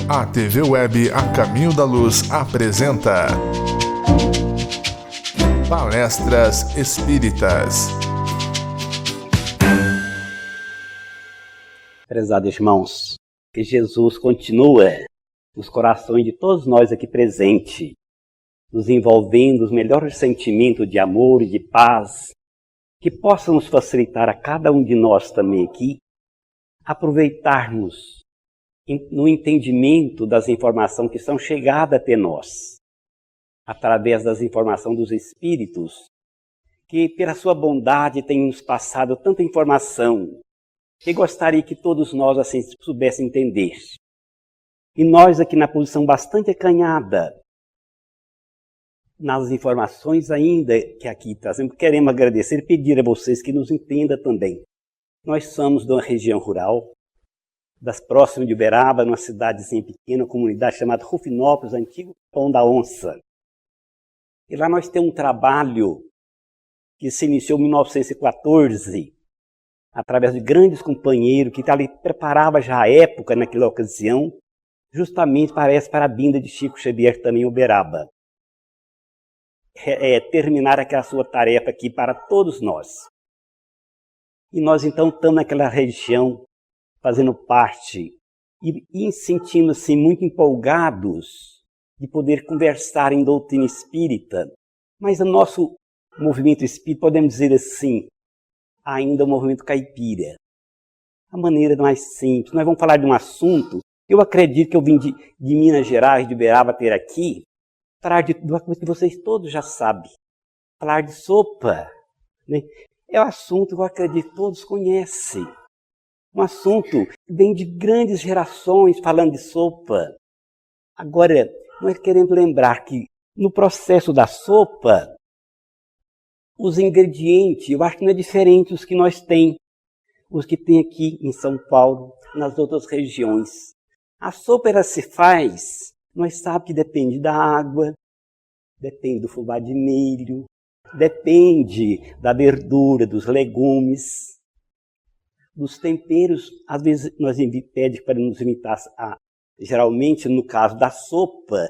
A TV Web A Caminho da Luz apresenta Palestras Espíritas. Prezados irmãos, que Jesus continua nos corações de todos nós aqui presentes, nos envolvendo os melhores sentimentos de amor e de paz, que possam nos facilitar a cada um de nós também aqui, aproveitarmos no entendimento das informações que são chegadas até nós, através das informações dos Espíritos, que pela sua bondade têm nos passado tanta informação, que gostaria que todos nós assim soubessem entender. E nós aqui na posição bastante acanhada, nas informações ainda que aqui trazemos, queremos agradecer e pedir a vocês que nos entendam também. Nós somos de uma região rural, das próximas de Uberaba, numa cidadezinha pequena, uma comunidade chamada Rufinópolis, antigo Pão da Onça. E lá nós temos um trabalho que se iniciou em 1914, através de grandes companheiros que ali preparavam já a época, naquela ocasião, justamente parece para a vinda de Chico Xavier também em Uberaba. Terminar aquela sua tarefa aqui para todos nós. E nós então estamos naquela região, fazendo parte e sentindo-se muito empolgados de poder conversar em doutrina espírita. Mas o nosso movimento espírita, podemos dizer assim, ainda é um movimento caipira. A maneira mais simples. Nós vamos falar de um assunto, eu acredito que eu vim de Minas Gerais, de Uberaba, ter aqui, falar de uma coisa que vocês todos já sabem. Falar de sopa. Né? É um assunto que eu acredito que todos conhecem. Um assunto que vem de grandes gerações falando de sopa. Agora, nós queremos lembrar que no processo da sopa, os ingredientes, eu acho que não é diferente dos que nós temos, os que tem aqui em São Paulo, nas outras regiões. A sopa ela se faz, nós sabemos que depende da água, depende do fubá de milho, depende da verdura, dos legumes, dos temperos. Às vezes nós pedimos para nos imitar, geralmente no caso da sopa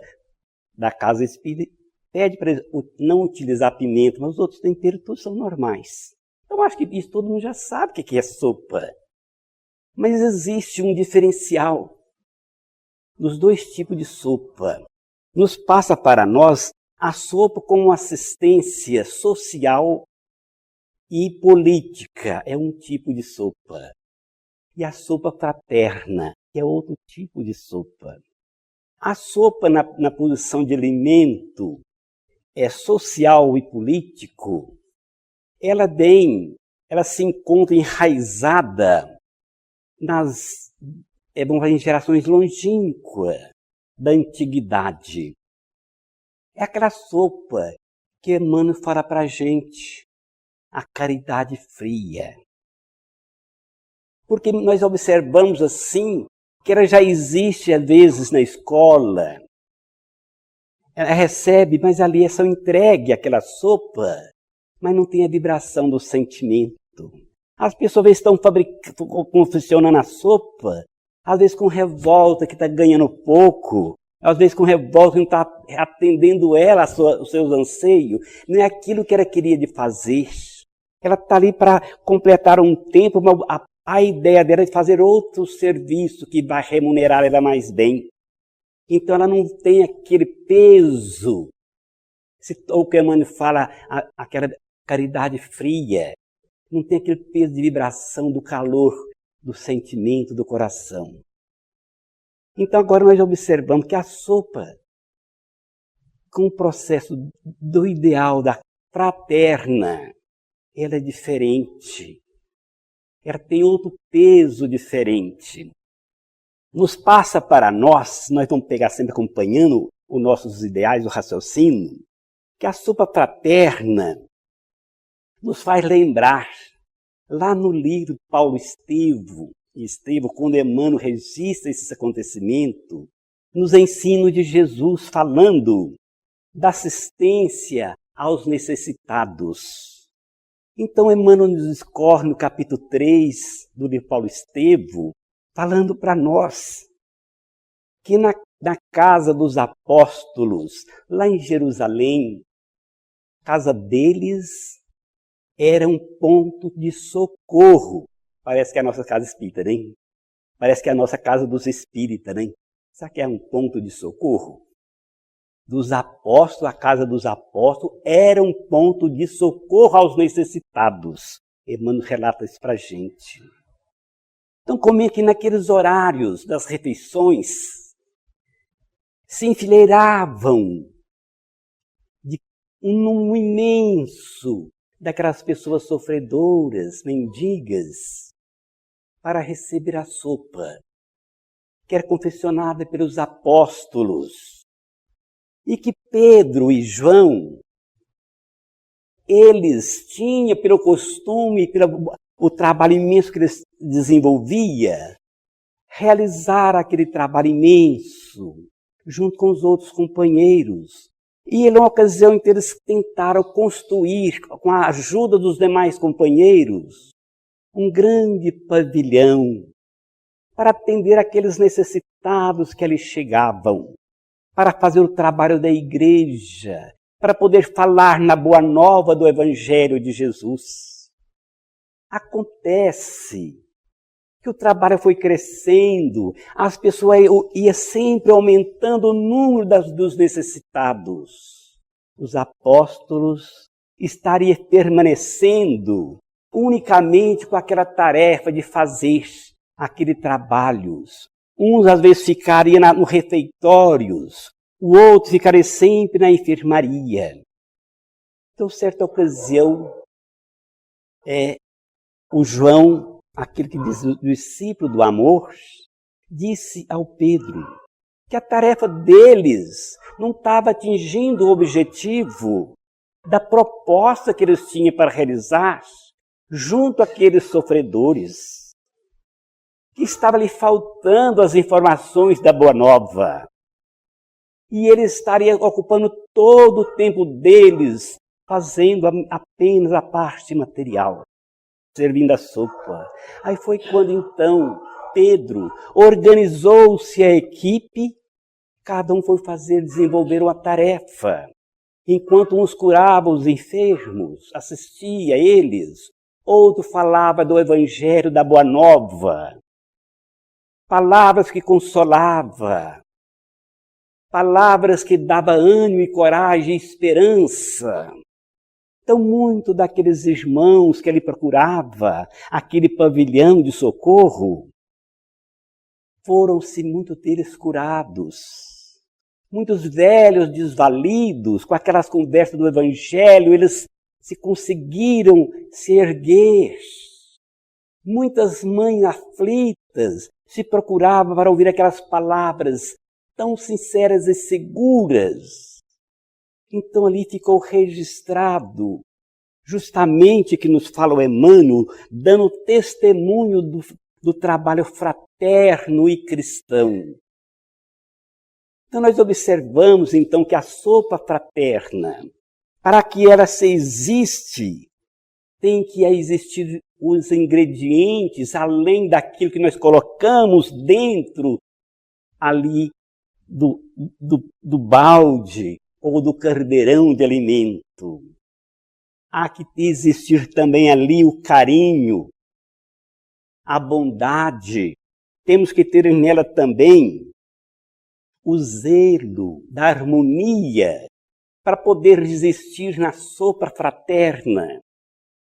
da casa espírita, pede para não utilizar pimenta, mas os outros temperos todos são normais. Eu acho que isso todo mundo já sabe o que é sopa. Mas existe um diferencial dos dois tipos de sopa. Nos passa para nós a sopa como assistência social e política, é um tipo de sopa. E a sopa fraterna, que é outro tipo de sopa. A sopa na posição de alimento social e político, ela se encontra enraizada em gerações longínquas da antiguidade. É aquela sopa que Emmanuel fala para a gente, a caridade fria. Porque nós observamos assim, que ela já existe às vezes na escola. Ela recebe, mas ali é só entregue aquela sopa, mas não tem a vibração do sentimento. As pessoas às vezes estão confeccionando a sopa, às vezes com revolta que está ganhando pouco, às vezes com revolta que não está atendendo ela os seus anseios, não é aquilo que ela queria de fazer. Ela está ali para completar um tempo, mas a ideia dela é de fazer outro serviço que vai remunerar ela mais bem. Então ela não tem aquele peso, ou que a Emmanuel fala, aquela caridade fria, não tem aquele peso de vibração do calor, do sentimento, do coração. Então agora nós observamos que a sopa, com o processo do ideal da fraterna, ela é diferente. Ela tem outro peso diferente. Nos passa para nós vamos pegar sempre acompanhando os nossos ideais, o raciocínio, que a sopa fraterna nos faz lembrar, lá no livro de Paulo Estevo, quando Emmanuel registra esse acontecimento, nos ensinos de Jesus falando da assistência aos necessitados. Então Emmanuel nos discorre no capítulo 3 do livro Paulo Estevo, falando para nós que na casa dos apóstolos, lá em Jerusalém, a casa deles era um ponto de socorro. Parece que é a nossa casa espírita, né? Parece que é a nossa casa dos espíritas, né? Sabe que é um ponto de socorro? Dos apóstolos, a casa dos apóstolos era um ponto de socorro aos necessitados. Emmanuel relata isso para a gente. Então, como é que naqueles horários das refeições se enfileiravam de um número imenso daquelas pessoas sofredoras, mendigas, para receber a sopa, que era confeccionada pelos apóstolos, e que Pedro e João, eles tinham pelo costume, pelo o trabalho imenso que eles desenvolviam, realizar aquele trabalho imenso, junto com os outros companheiros. E numa ocasião em que eles tentaram construir, com a ajuda dos demais companheiros, um grande pavilhão para atender aqueles necessitados que ali chegavam, para fazer o trabalho da igreja, para poder falar na boa nova do Evangelho de Jesus. Acontece que o trabalho foi crescendo, as pessoas iam sempre aumentando o número dos necessitados. Os apóstolos estariam permanecendo unicamente com aquela tarefa de fazer aquele trabalho. Uns às vezes ficariam no refeitórios, o outro ficaria sempre na enfermaria. Então, certa ocasião, o João, aquele que diz o discípulo do amor, disse ao Pedro que a tarefa deles não estava atingindo o objetivo da proposta que eles tinham para realizar junto àqueles sofredores, que estava lhe faltando as informações da Boa Nova. E eles estariam ocupando todo o tempo deles, fazendo apenas a parte material, servindo a sopa. Aí foi quando então Pedro organizou-se a equipe, cada um foi desenvolver uma tarefa. Enquanto uns curavam os enfermos, assistia a eles, outro falava do Evangelho da Boa Nova, palavras que consolava, palavras que dava ânimo e coragem e esperança. Então, muito daqueles irmãos que ele procurava, aquele pavilhão de socorro, foram-se muito deles curados. Muitos velhos desvalidos, com aquelas conversas do Evangelho, eles se conseguiram se erguer. Muitas mães aflitas se procuravam para ouvir aquelas palavras tão sinceras e seguras. Então ali ficou registrado, justamente que nos fala o Emmanuel, dando testemunho do trabalho fraterno e cristão. Então nós observamos então que a sopa fraterna, para que ela se existe, tem que existir os ingredientes, além daquilo que nós colocamos dentro ali do balde ou do caldeirão de alimento. Há que existir também ali o carinho, a bondade. Temos que ter nela também o zelo da harmonia para poder existir na sopa fraterna.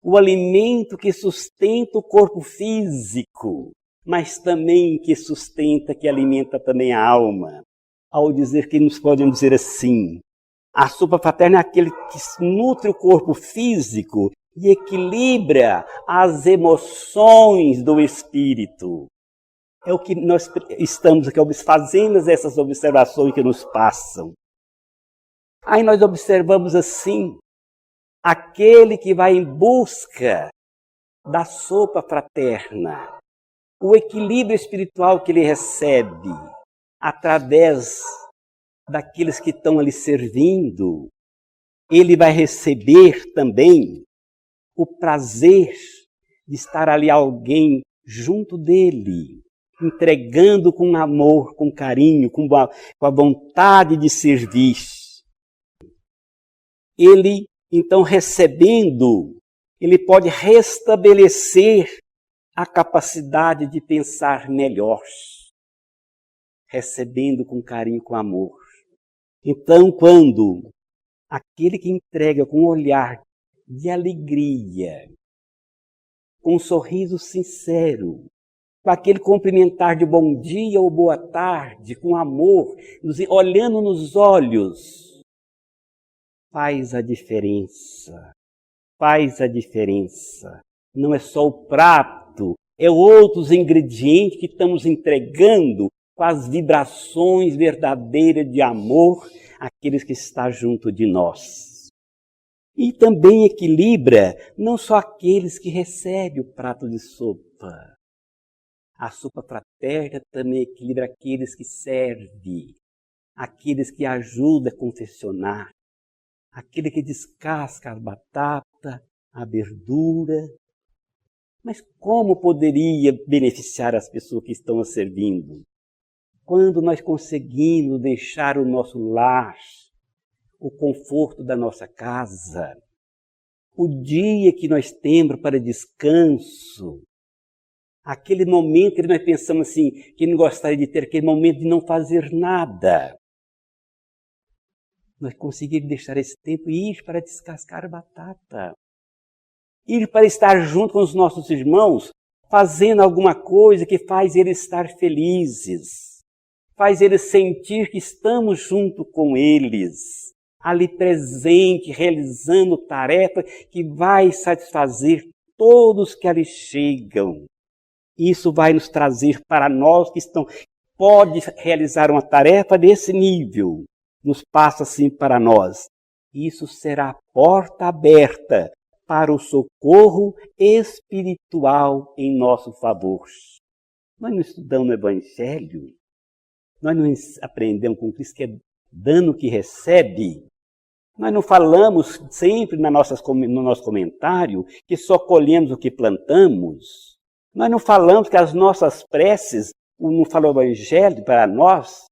O alimento que sustenta o corpo físico, mas também que sustenta, que alimenta também a alma. Ao dizer que nos podemos dizer assim, a sopa fraterna é aquele que nutre o corpo físico e equilibra as emoções do espírito. É o que nós estamos aqui fazendo, essas observações que nos passam. Aí nós observamos assim, aquele que vai em busca da sopa fraterna, o equilíbrio espiritual que ele recebe através daqueles que estão ali servindo, ele vai receber também o prazer de estar ali alguém junto dele, entregando com amor, com carinho, com a vontade de servir. Ele, então, recebendo, ele pode restabelecer a capacidade de pensar melhor, recebendo com carinho, com amor. Então, quando aquele que entrega com um olhar de alegria, com um sorriso sincero, com aquele cumprimentar de bom dia ou boa tarde, com amor, olhando nos olhos, faz a diferença. Faz a diferença. Não é só o prato, é outros ingredientes que estamos entregando com as vibrações verdadeiras de amor àqueles que estão junto de nós. E também equilibra não só aqueles que recebem o prato de sopa. A sopa fraterna também equilibra aqueles que servem, aqueles que ajudam a confeccionar, aquele que descasca a batata, a verdura. Mas como poderia beneficiar as pessoas que estão a servindo? Quando nós conseguimos deixar o nosso lar, o conforto da nossa casa, o dia que nós temos para descanso, aquele momento que nós pensamos assim, que não gostaria de ter, aquele momento de não fazer nada. Nós conseguimos deixar esse tempo e ir para descascar a batata. Ir para estar junto com os nossos irmãos, fazendo alguma coisa que faz eles estar felizes, faz eles sentir que estamos junto com eles, ali presente, realizando tarefa que vai satisfazer todos que ali chegam. Isso vai nos trazer para nós que pode realizar uma tarefa desse nível, nos passa assim para nós. Isso será a porta aberta para o socorro espiritual em nosso favor. Nós não estudamos o Evangelho, nós não aprendemos com Cristo que é dando que recebe. Nós não falamos sempre no nosso comentário que só colhemos o que plantamos. Nós não falamos que as nossas preces, não fala o Evangelho para nós,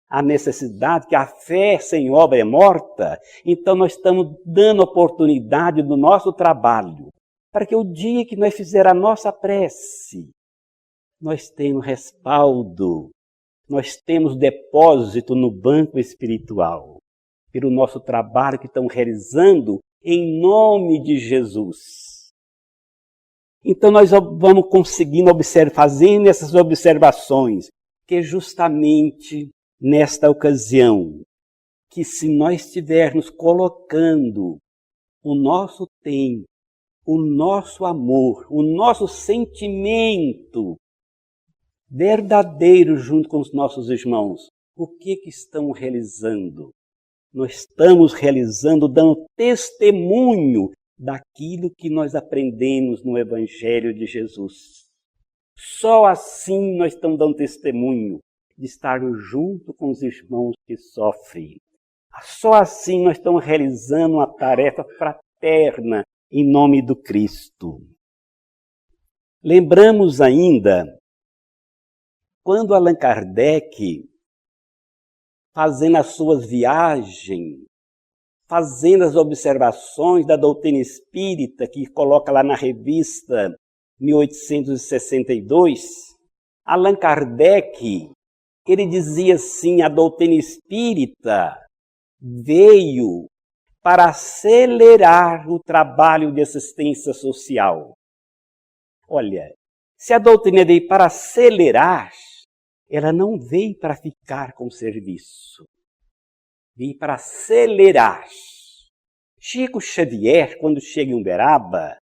a necessidade, que a fé sem obra é morta. Então nós estamos dando oportunidade do nosso trabalho, para que o dia que nós fizermos a nossa prece, nós temos respaldo, nós temos depósito no banco espiritual, pelo nosso trabalho que estamos realizando em nome de Jesus. Então nós vamos conseguindo fazendo essas observações, que justamente nesta ocasião, que se nós estivermos colocando o nosso tempo, o nosso amor, o nosso sentimento verdadeiro junto com os nossos irmãos, o que estamos realizando? Nós estamos realizando, dando testemunho daquilo que nós aprendemos no Evangelho de Jesus. Só assim nós estamos dando testemunho de estar junto com os irmãos que sofrem. Só assim nós estamos realizando uma tarefa fraterna em nome do Cristo. Lembramos ainda, quando Allan Kardec, fazendo as suas viagens, fazendo as observações da doutrina espírita, que coloca lá na revista 1862, Allan Kardec, ele dizia assim, a doutrina espírita veio para acelerar o trabalho de assistência social. Olha, se a doutrina veio para acelerar, ela não veio para ficar com o serviço. Veio para acelerar. Chico Xavier, quando chega em Uberaba,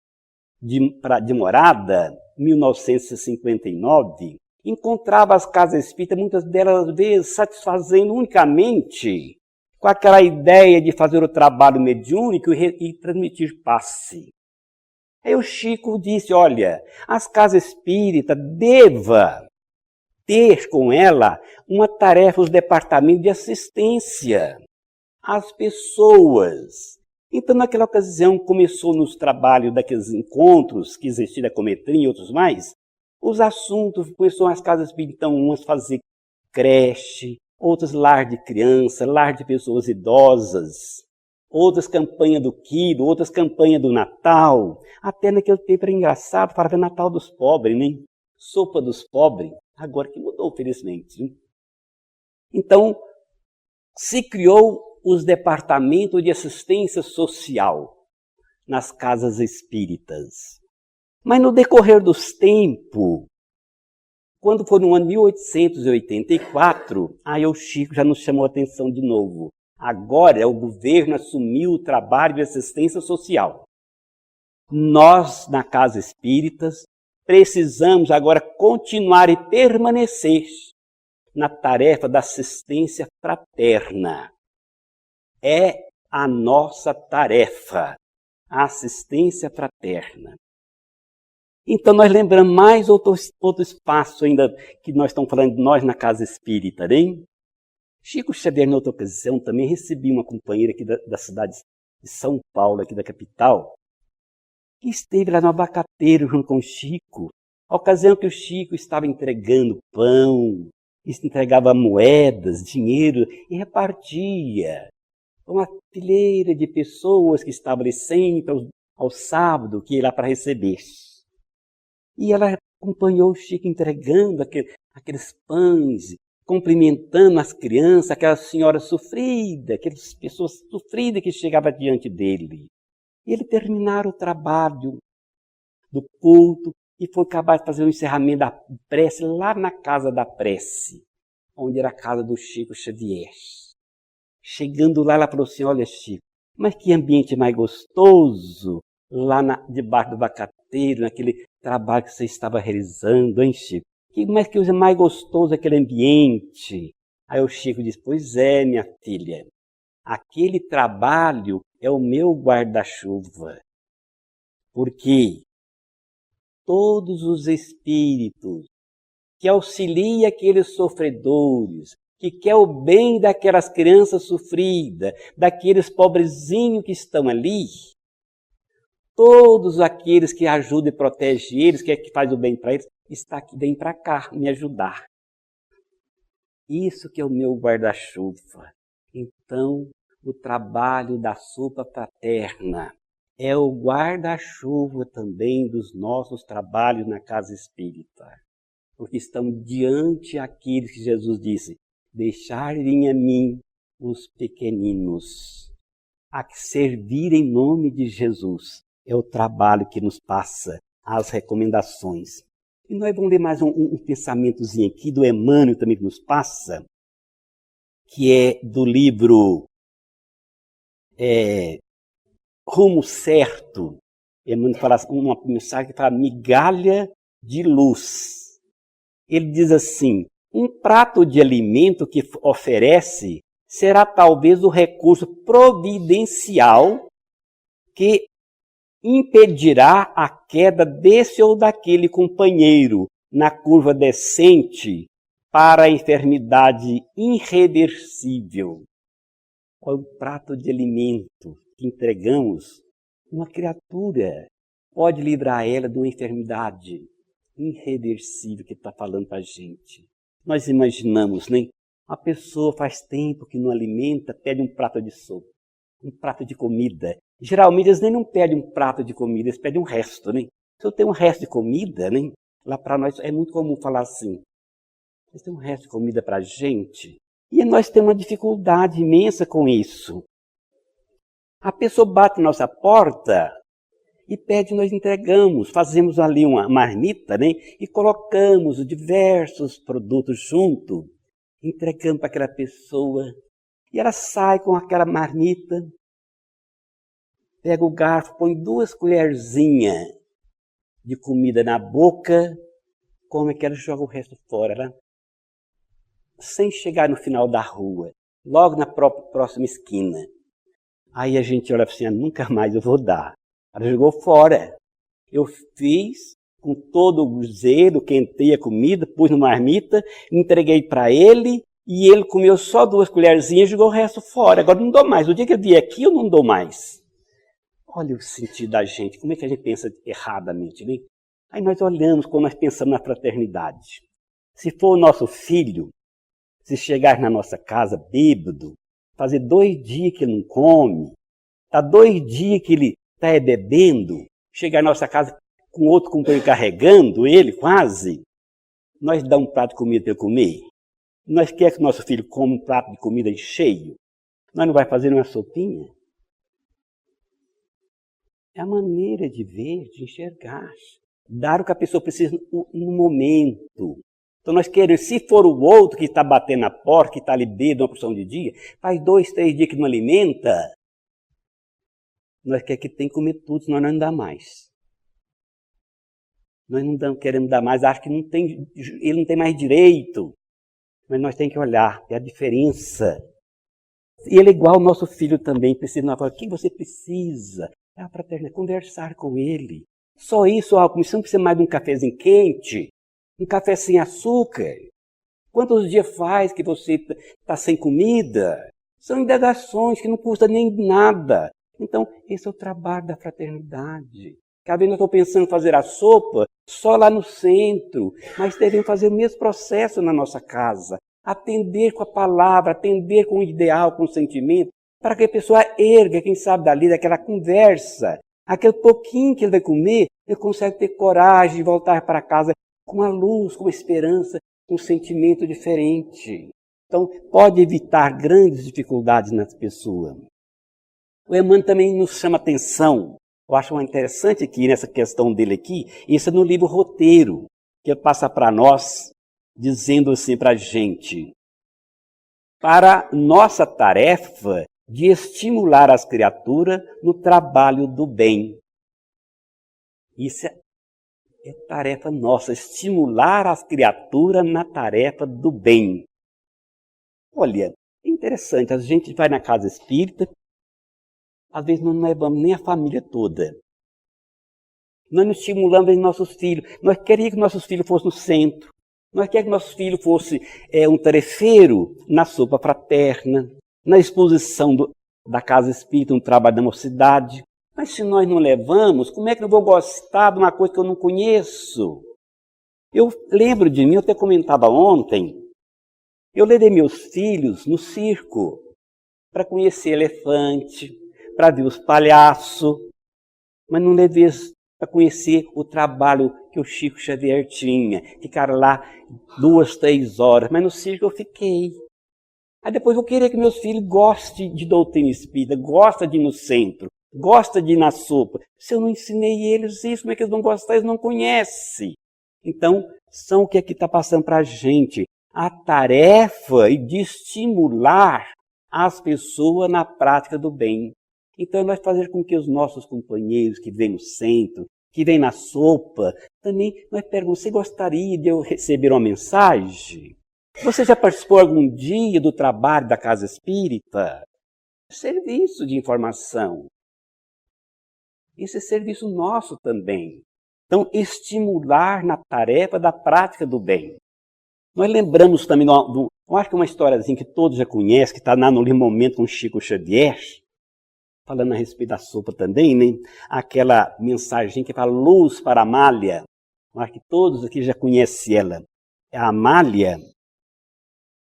de morada, 1959, encontrava as casas espíritas, muitas delas, às vezes, satisfazendo unicamente com aquela ideia de fazer o trabalho mediúnico e transmitir passe. Aí o Chico disse, olha, as casas espíritas deva ter com ela uma tarefa, os departamentos de assistência às pessoas Então, naquela ocasião, começou nos trabalhos daqueles encontros que existiam da Cometrim e outros mais, os assuntos, começou as casas espíritas, então, umas fazer creche, outras lar de criança, lar de pessoas idosas, outras campanhas do quilo, outras campanhas do Natal. Até naquele tempo era engraçado, falava Natal dos pobres, né? Sopa dos pobres. Agora que mudou, felizmente. Né? Então, se criou os departamentos de assistência social nas casas espíritas. Mas no decorrer dos tempos, quando foi no ano 1884, aí o Chico já nos chamou a atenção de novo. Agora o governo assumiu o trabalho de assistência social. Nós, na Casa Espíritas, precisamos agora continuar e permanecer na tarefa da assistência fraterna. É a nossa tarefa, a assistência fraterna. Então nós lembramos mais outro espaço ainda que nós estamos falando de nós na Casa Espírita, hein? Chico Xavier, na outra ocasião, também recebi uma companheira aqui da cidade de São Paulo, aqui da capital, que esteve lá no abacateiro junto com o Chico, a ocasião que o Chico estava entregando pão, entregava moedas, dinheiro e repartia. Uma fileira de pessoas que estavam ali sempre ao sábado, que ia lá para receber. E ela acompanhou o Chico entregando aqueles pães, cumprimentando as crianças, aquela senhora sofrida, aquelas pessoas sofridas que chegavam diante dele. E ele terminaram o trabalho do culto e foi acabar de fazer o encerramento da prece lá na casa da prece, onde era a casa do Chico Xavier. Chegando lá, ela falou assim, olha Chico, mas que ambiente mais gostoso lá debaixo do abacateiro, naquele trabalho que você estava realizando, hein Chico? Mas que coisa mais gostoso aquele ambiente. Aí o Chico disse, pois é, minha filha, aquele trabalho é o meu guarda-chuva. Porque todos os espíritos que auxiliam aqueles sofredores, que quer o bem daquelas crianças sofridas, daqueles pobrezinhos que estão ali, todos aqueles que ajudam e protegem eles, que faz o bem para eles, está aqui, vem para cá me ajudar. Isso que é o meu guarda-chuva. Então, o trabalho da sopa fraterna é o guarda-chuva também dos nossos trabalhos na casa espírita. Porque estão diante aqueles que Jesus disse, deixarem a mim os pequeninos, a servir em nome de Jesus. É o trabalho que nos passa, as recomendações. E nós vamos ler mais um pensamentozinho aqui do Emmanuel também que nos passa, que é do livro Rumo Certo. Emmanuel fala uma mensagem que fala migalha de luz. Ele diz assim, um prato de alimento que oferece será talvez o recurso providencial que impedirá a queda desse ou daquele companheiro na curva descente para a enfermidade irreversível. Qual é o prato de alimento que entregamos? Uma criatura pode livrar ela de uma enfermidade irreversível que está falando para a gente. Nós imaginamos, né? A pessoa faz tempo que não alimenta, pede um prato de sopa, um prato de comida. Geralmente eles nem não pedem um prato de comida, eles pedem um resto, né? Se eu tenho um resto de comida, né? Lá para nós é muito comum falar assim. Vocês têm um resto de comida para a gente? E nós temos uma dificuldade imensa com isso. A pessoa bate na nossa porta e pede, nós entregamos, fazemos ali uma marmita, né? E colocamos diversos produtos junto, entregamos para aquela pessoa. E ela sai com aquela marmita, pega o garfo, põe 2 colherzinhas de comida na boca, come que ela joga o resto fora, né? Sem chegar no final da rua, logo na próxima esquina. Aí a gente olha assim, nunca mais eu vou dar. Ela jogou fora. Eu fiz com todo o zelo, quentei a comida, pus numa marmita, entreguei para ele, e ele comeu só 2 colherzinhas e jogou o resto fora. Agora não dou mais. O dia que eu vier aqui, eu não dou mais. Olha o sentido da gente, como é que a gente pensa erradamente, né? Aí nós olhamos como nós pensamos na fraternidade. Se for o nosso filho, se chegar na nossa casa bêbado, fazer 2 dias que ele não come, tá 2 dias que ele está bebendo, chegar na nossa casa com outro companheiro carregando ele quase, nós damos um prato de comida para ele comer? Nós queremos que nosso filho coma um prato de comida cheio? Nós não vai fazer uma sopinha? É a maneira de ver, de enxergar. Dar o que a pessoa precisa no momento. Então nós queremos, se for o outro que está batendo na porta, que está ali bêbado uma porção de dia, faz 2, 3 dias que não alimenta, nós queremos que tem que comer tudo, senão nós não dá mais. Nós não queremos dar mais, acho que ele não tem mais direito. Mas nós temos que olhar, é a diferença. E ele é igual ao nosso filho também, precisa falar, o que você precisa? É a fraternidade, conversar com ele. Só isso, você não precisa mais de um cafezinho quente, um café sem açúcar. Quantos dias faz que você está sem comida? São indagações que não custam nem nada. Então, esse é o trabalho da fraternidade. Cada vez eu estou pensando em fazer a sopa só lá no centro, mas devemos fazer o mesmo processo na nossa casa. Atender com a palavra, atender com o ideal, com o sentimento, para que a pessoa erga, quem sabe dali, daquela conversa. Aquele pouquinho que ele vai comer, ele consegue ter coragem de voltar para casa com a luz, com a esperança, com um sentimento diferente. Então, pode evitar grandes dificuldades nas pessoas. O Emmanuel também nos chama atenção. Eu acho interessante aqui, nessa questão dele aqui, isso é no livro Roteiro, que ele passa para nós, dizendo assim para a gente, para nossa tarefa de estimular as criaturas no trabalho do bem. Isso é tarefa nossa, estimular as criaturas na tarefa do bem. Olha, é interessante, a gente vai na casa espírita, às vezes não levamos nem a família toda. Nós não estimulamos os nossos filhos. Nós queríamos que nossos filhos fossem no centro. Nós queríamos que nossos filhos fossem um tarefeiro na sopa fraterna, na exposição da casa espírita, no trabalho da mocidade. Mas se nós não levamos, como é que eu vou gostar de uma coisa que eu não conheço? Eu lembro de mim, eu até comentava ontem, eu levei meus filhos no circo para conhecer elefante, para ver os palhaços, mas não levei para conhecer o trabalho que o Chico Xavier tinha. Ficaram lá 2, 3 horas, mas no circo eu fiquei. Aí depois eu queria que meus filhos gostem de doutrina espírita, gostem de ir no centro, gostem de ir na sopa. Se eu não ensinei eles isso, como é que eles vão gostar? Eles não conhecem. Então, são o que aqui está passando para a gente. A tarefa de estimular as pessoas na prática do bem. Então, nós fazer com que os nossos companheiros que vêm no centro, que vêm na sopa, também nós perguntamos, você gostaria de eu receber uma mensagem? Você já participou algum dia do trabalho da Casa Espírita? Serviço de informação. Isso é serviço nosso também. Então, estimular na tarefa da prática do bem. Nós lembramos também, eu acho que é uma historiazinha que todos já conhecem, que está lá no livro Momento com Chico Xavier, falando a respeito da sopa também, né? Aquela mensagem que fala luz para a Amália. Eu acho que todos aqui já conhecem ela. A Amália,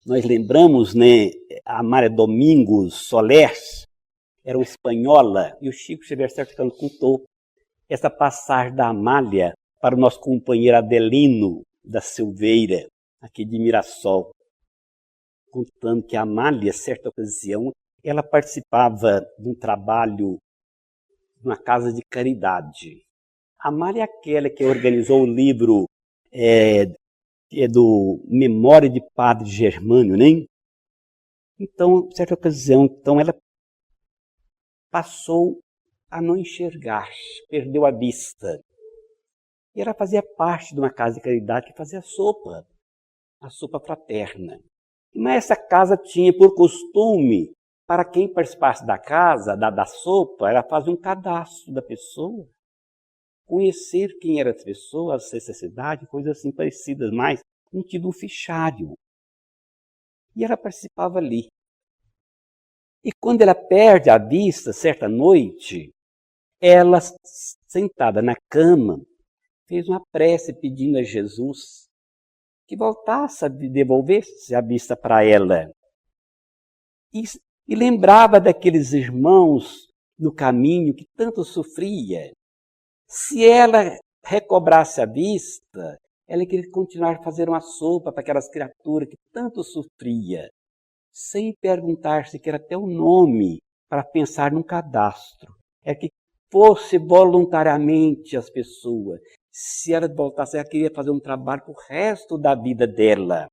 nós lembramos, né? A Amália Domingos Soler, era uma espanhola, e o Chico Xavier certo contou essa passagem da Amália para o nosso companheiro Adelino da Silveira, aqui de Mirassol, contando que a Amália, certa ocasião, ela participava de um trabalho numa casa de caridade. A Amália é aquela que organizou o livro do Memória de Padre Germânio, né? Então, certa ocasião, ela passou a não enxergar, perdeu a vista. E ela fazia parte de uma casa de caridade que fazia sopa, a sopa fraterna. Mas essa casa tinha por costume, para quem participasse da casa, da sopa, ela fazia um cadastro da pessoa, conhecer quem era essa pessoa, as necessidades, coisas assim parecidas, mas não tinha um fichário. E ela participava ali. E quando ela perde a vista, certa noite, ela, sentada na cama, fez uma prece pedindo a Jesus que voltasse a devolvesse a vista para ela. E lembrava daqueles irmãos no caminho que tanto sofria. Se ela recobrasse a vista, ela queria continuar a fazer uma sopa para aquelas criaturas que tanto sofria, sem perguntar sequer até o nome, para pensar num cadastro. É que fosse voluntariamente as pessoas. Se ela voltasse, ela queria fazer um trabalho para o resto da vida dela.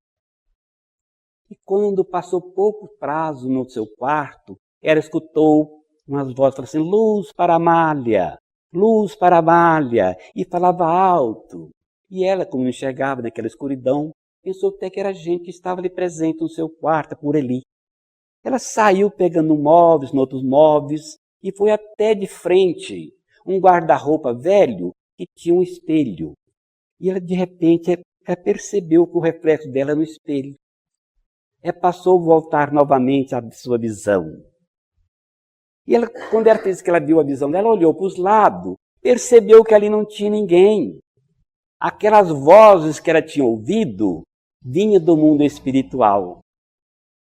E quando passou pouco prazo no seu quarto, ela escutou umas vozes falando assim, luz para Amália, luz para Amália, e falava alto. E ela, como não enxergava naquela escuridão, pensou até que era gente que estava ali presente no seu quarto, por ali. Ela saiu pegando móveis, outros móveis, e foi até de frente, um guarda-roupa velho que tinha um espelho. E ela, de repente, ela percebeu que o reflexo dela no espelho. Passou a voltar novamente à sua visão. E ela, quando ela fez que ela viu a visão dela, olhou para os lados, percebeu que ali não tinha ninguém. Aquelas vozes que ela tinha ouvido vinham do mundo espiritual.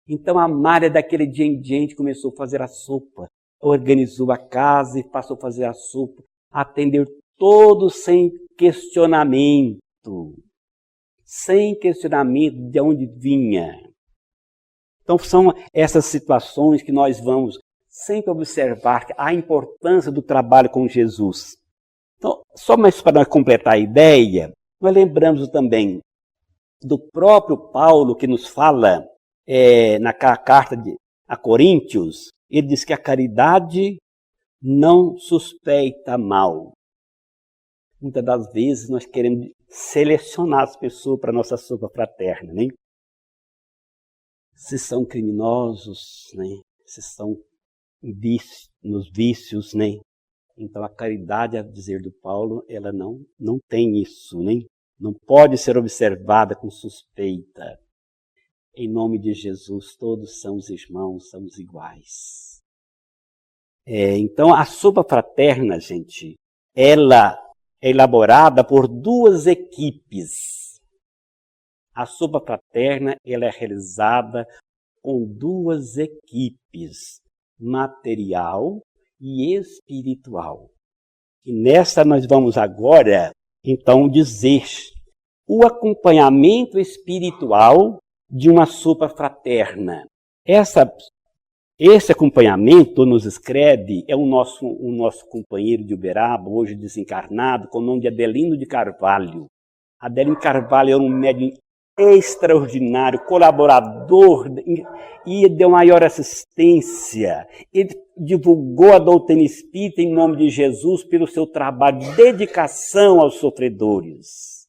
Então a Mária, daquele dia em diante, começou a fazer a sopa, organizou a casa e passou a fazer a sopa, atender todos sem questionamento de onde vinha. Então são essas situações que nós vamos sempre observar a importância do trabalho com Jesus. Então, só mais para completar a ideia, nós lembramos também do próprio Paulo que nos fala na carta a Coríntios, ele diz que a caridade não suspeita mal. Muitas das vezes nós queremos selecionar as pessoas para a nossa sopa fraterna, né? Se são criminosos, né? Se são nos vícios, né? Então a caridade, a dizer do Paulo, ela não tem isso, né? Não pode ser observada com suspeita. Em nome de Jesus, todos somos irmãos, somos iguais. Então a sopa fraterna, gente, ela é elaborada por duas equipes. A sopa fraterna ela é realizada com duas equipes, material e espiritual. E nessa nós vamos agora, então, dizer o acompanhamento espiritual de uma sopa fraterna. Esse acompanhamento, nos escreve, é o nosso companheiro de Uberaba, hoje desencarnado, com o nome de Adelino de Carvalho. Adelino Carvalho era um médium extraordinário, colaborador e deu maior assistência. Ele divulgou a doutrina espírita em nome de Jesus pelo seu trabalho de dedicação aos sofredores.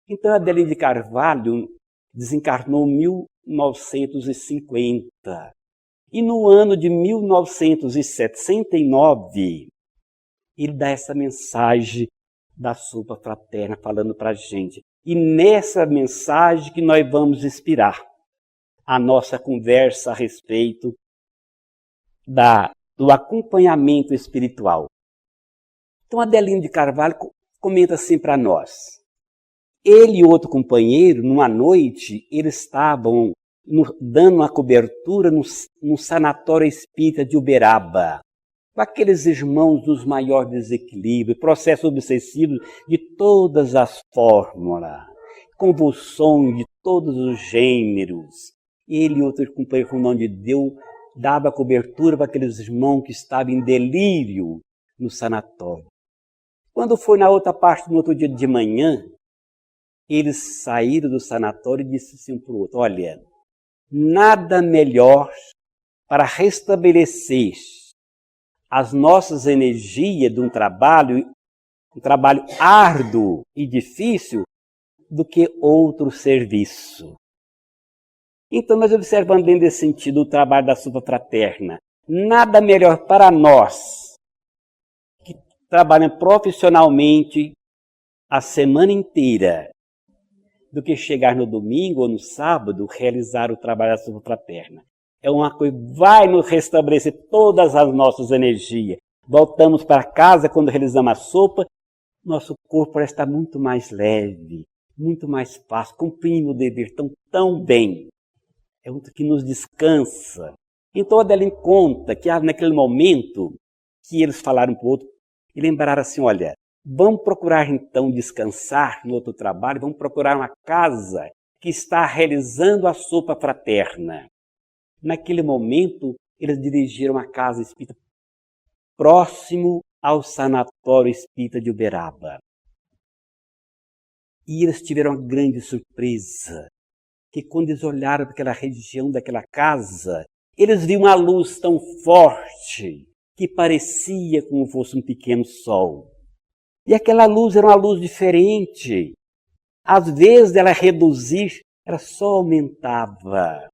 Então, Adelino de Carvalho desencarnou em 1950. E no ano de 1969, ele dá essa mensagem da sopa fraterna, falando para a gente. E nessa mensagem que nós vamos inspirar a nossa conversa a respeito do acompanhamento espiritual. Então, Adelino de Carvalho comenta assim para nós. Ele e outro companheiro, numa noite, eles estavam dando uma cobertura num sanatório espírita de Uberaba, com aqueles irmãos dos maiores desequilíbrios, processos obsessivos de todas as fórmulas, convulsões de todos os gêneros. Ele e outro companheiro, com o nome de Deus, dava cobertura para aqueles irmãos que estavam em delírio no sanatório. Quando foi na outra parte, no outro dia de manhã, eles saíram do sanatório e disseram assim para o outro, olha, nada melhor para restabelecer as nossas energias de um trabalho árduo e difícil, do que outro serviço. Então, nós observamos dentro desse sentido o trabalho da sopa fraterna. Nada melhor para nós, que trabalham profissionalmente a semana inteira, do que chegar no domingo ou no sábado, realizar o trabalho da sopa fraterna. É uma coisa que vai nos restabelecer todas as nossas energias, voltamos para casa quando realizamos a sopa, nosso corpo parece estar muito mais leve, muito mais fácil, cumprimos o dever tão bem. É outro que nos descansa. Então, Adeline conta que naquele momento que eles falaram para o outro, e lembraram assim, olha, vamos procurar então descansar no outro trabalho, vamos procurar uma casa que está realizando a sopa fraterna. Naquele momento, eles dirigiram a casa espírita próximo ao sanatório espírita de Uberaba. E eles tiveram uma grande surpresa, que quando eles olharam para aquela região daquela casa, eles viram uma luz tão forte que parecia como fosse um pequeno sol. E aquela luz era uma luz diferente. Às vezes ela reduzir, ela só aumentava.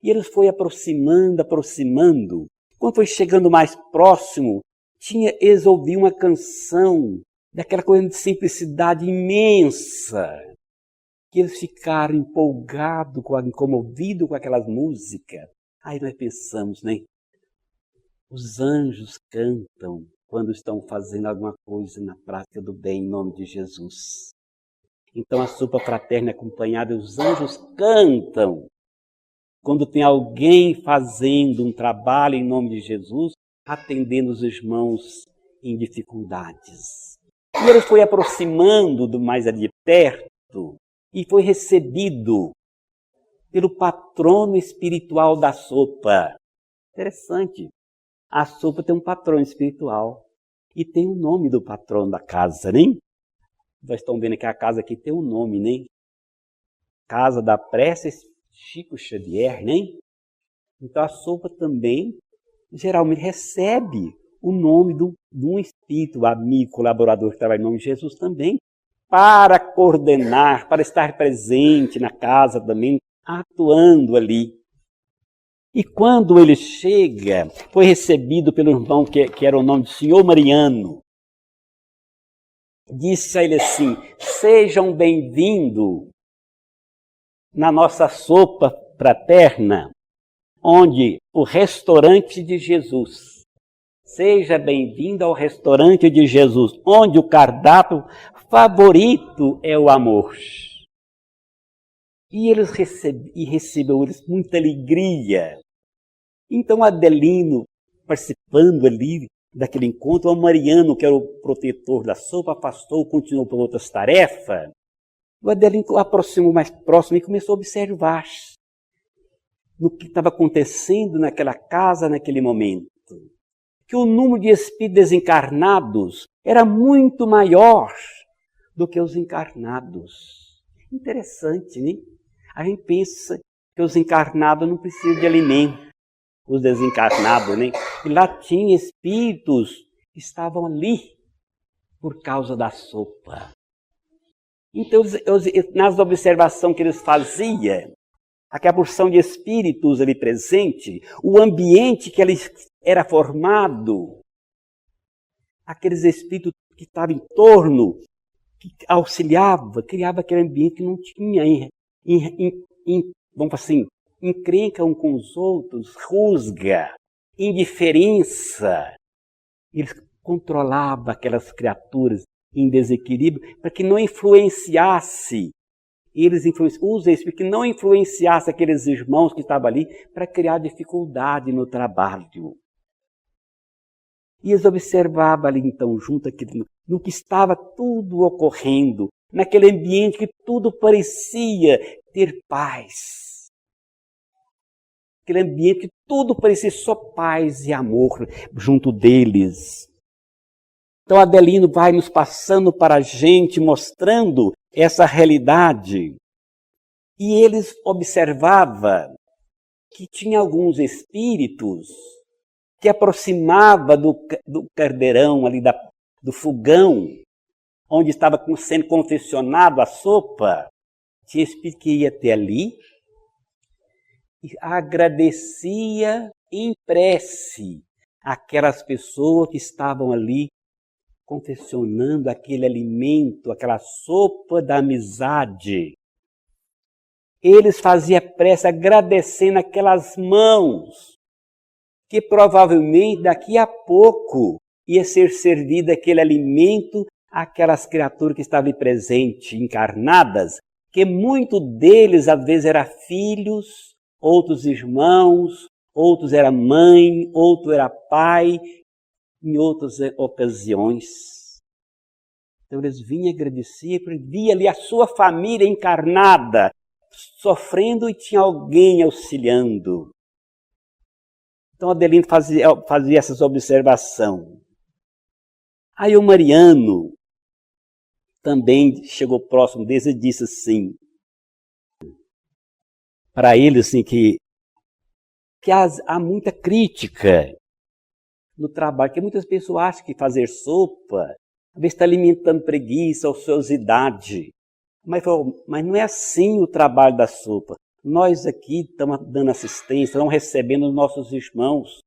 E eles foram aproximando. Quando foi chegando mais próximo, eles ouviram uma canção daquela coisa de simplicidade imensa, que eles ficaram empolgados, comovidos com aquelas músicas. Aí nós pensamos, né? Os anjos cantam quando estão fazendo alguma coisa na prática do bem em nome de Jesus. Então a sopa fraterna acompanhada, os anjos cantam quando tem alguém fazendo um trabalho em nome de Jesus, atendendo os irmãos em dificuldades. E ele foi aproximando do mais ali perto e foi recebido pelo patrono espiritual da sopa. Interessante. A sopa tem um patrono espiritual e tem o nome do patrono da casa, né? Nós estamos vendo que a casa aqui tem um nome, né? Casa da Prece Chico Xavier, né? Então a sopa também geralmente recebe o nome de um espírito, amigo, colaborador que trabalha em nome de Jesus também, para coordenar, para estar presente na casa também, atuando ali. E quando ele chega, foi recebido pelo irmão que era o nome do senhor Mariano. Disse a ele assim, sejam bem-vindos na nossa sopa fraterna, onde o restaurante de Jesus. Seja bem-vindo ao restaurante de Jesus, onde o cardápio favorito é o amor. E eles recebeu eles com muita alegria. Então Adelino, participando ali daquele encontro, o Mariano, que era o protetor da sopa, afastou, continuou por outras tarefas. O Adelino aproximou mais próximo e começou a observar no que estava acontecendo naquela casa, naquele momento. Que o número de espíritos desencarnados era muito maior do que os encarnados. Interessante, né? A gente pensa que os encarnados não precisam de alimento, os desencarnados, né? E lá tinha espíritos que estavam ali por causa da sopa. Então, nas observações que eles faziam, aquela porção de espíritos ali presente, o ambiente que ali era formado, aqueles espíritos que estavam em torno, que auxiliava, criava aquele ambiente que não tinha, vamos assim, encrenca um com os outros, rusga, indiferença. Eles controlavam aquelas criaturas em desequilíbrio para que não influenciasse os espíritos, que não influenciasse aqueles irmãos que estavam ali para criar dificuldade no trabalho. E eles observavam ali então, junto no que estava tudo ocorrendo, naquele ambiente que tudo parecia ter paz. Aquele ambiente que tudo parecia só paz e amor junto deles. Então Adelino vai nos passando para a gente, mostrando essa realidade. E eles observavam que tinha alguns espíritos que aproximava do caldeirão ali, do fogão, onde estava sendo confeccionado a sopa. Tinha espírito que ia até ali e agradecia em prece aquelas pessoas que estavam ali confeccionando aquele alimento, aquela sopa da amizade. Eles faziam prece agradecendo aquelas mãos, que provavelmente daqui a pouco ia ser servido aquele alimento àquelas criaturas que estavam ali presentes, encarnadas, que muito deles, às vezes, eram filhos, outros irmãos, outros era mãe, outro era pai, em outras ocasiões. Então eles vinham agradecer, porque via ali a sua família encarnada, sofrendo e tinha alguém auxiliando. Então Adelino fazia essas observações. Aí o Mariano também chegou próximo deles e disse assim, para ele assim, que há muita crítica no trabalho, que muitas pessoas acham que fazer sopa, às vezes está alimentando preguiça, ociosidade. Mas não é assim o trabalho da sopa. Nós aqui estamos dando assistência, estamos recebendo os nossos irmãos,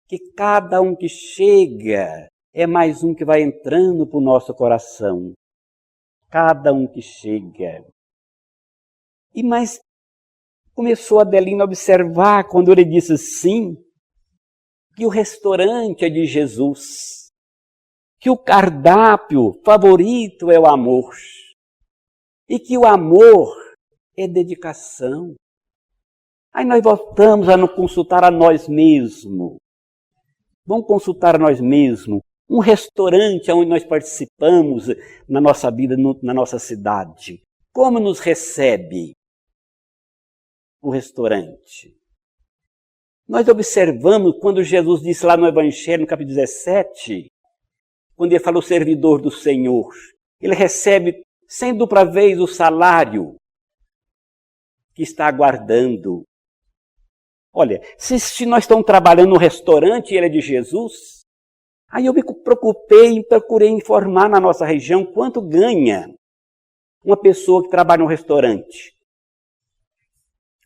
que cada um que chega é mais um que vai entrando para o nosso coração. Cada um que chega. Mas começou Adelino a observar, quando ele disse assim, que o restaurante é de Jesus, que o cardápio favorito é o amor, e que o amor é dedicação. Aí nós voltamos a nos consultar a nós mesmos. Vamos consultar a nós mesmos. Um restaurante onde nós participamos na nossa vida, na nossa cidade. Como nos recebe o restaurante? Nós observamos quando Jesus disse lá no Evangelho, no capítulo 17, quando ele falou servidor do Senhor, ele recebe 100 dupla vez o salário que está aguardando. Olha, se nós estamos trabalhando no restaurante e ele é de Jesus, aí eu me preocupei e procurei informar na nossa região quanto ganha uma pessoa que trabalha no restaurante.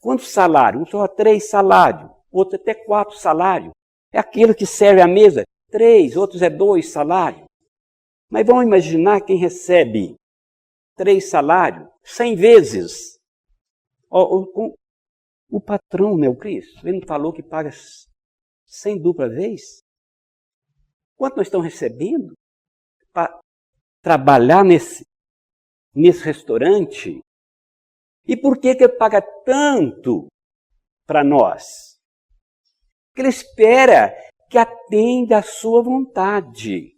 Quantos salários? Um só 3 salários, outro até 4 salários. É aquele que serve à mesa, 3, outros é 2 salários. Mas vamos imaginar quem recebe 3 salários, 100 vezes. O patrão, né, o Cristo, ele não falou que paga 100 dupla vez? Quanto nós estamos recebendo para trabalhar nesse restaurante? E por que ele paga tanto para nós? Porque ele espera que atenda à sua vontade.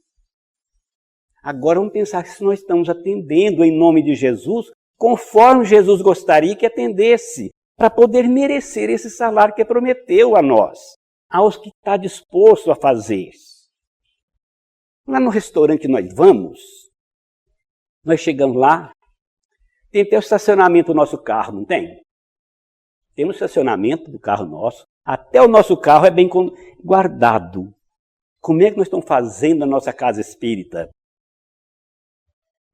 Agora vamos pensar se nós estamos atendendo em nome de Jesus, conforme Jesus gostaria que atendesse, para poder merecer esse salário que prometeu a nós, aos que está disposto a fazer. Lá no restaurante que nós vamos, nós chegamos lá, tem até o estacionamento do nosso carro, não tem? Temos estacionamento do carro nosso, até o nosso carro é bem guardado. Como é que nós estamos fazendo na nossa casa espírita?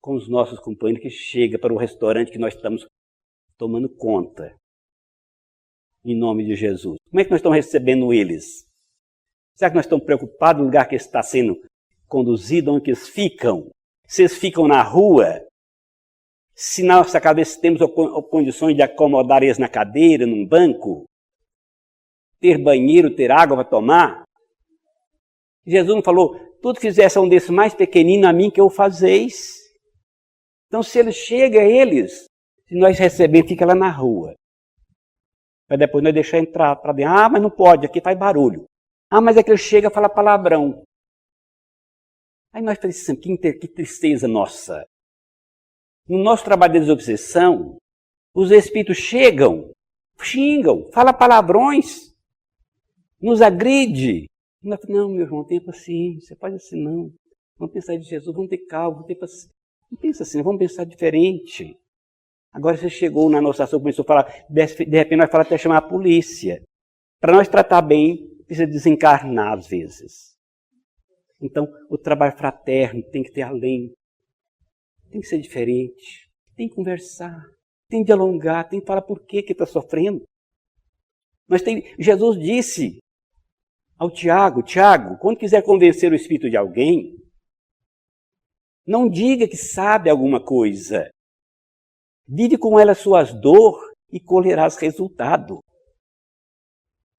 Com os nossos companheiros que chegam para o restaurante que nós estamos tomando conta. Em nome de Jesus. Como é que nós estamos recebendo eles? Será que nós estamos preocupados no lugar que está sendo conduzido, onde eles ficam? Se eles ficam na rua, se na nossa cabeça temos condições de acomodar eles na cadeira, num banco, ter banheiro, ter água para tomar? Jesus não falou, tudo que fizesse um desses mais pequeninos a mim que eu fazeis. Então se ele chega a eles, se nós recebemos, fica lá na rua. Para depois nós deixar entrar para dentro. Ah, mas não pode, aqui faz barulho. Ah, mas é que ele chega e fala palavrão. Aí nós pensamos, que tristeza nossa. No nosso trabalho de desobsessão, os espíritos chegam, xingam, falam palavrões, nos agride. E nós falamos, não, meu irmão, tenha paciência, faz assim não. Vamos pensar de Jesus, vamos ter calma, vamos ter paciência. Não pensa assim, vamos pensar diferente. Agora você chegou na nossa ação, começou a falar, de repente nós falamos até chamar a polícia. Para nós tratar bem, precisa desencarnar às vezes. Então, o trabalho fraterno tem que ter além. Tem que ser diferente. Tem que conversar. Tem que dialogar. Tem que falar por que está sofrendo. Jesus disse ao Tiago, quando quiser convencer o espírito de alguém, não diga que sabe alguma coisa. Vive com ela suas dores e colherás resultado.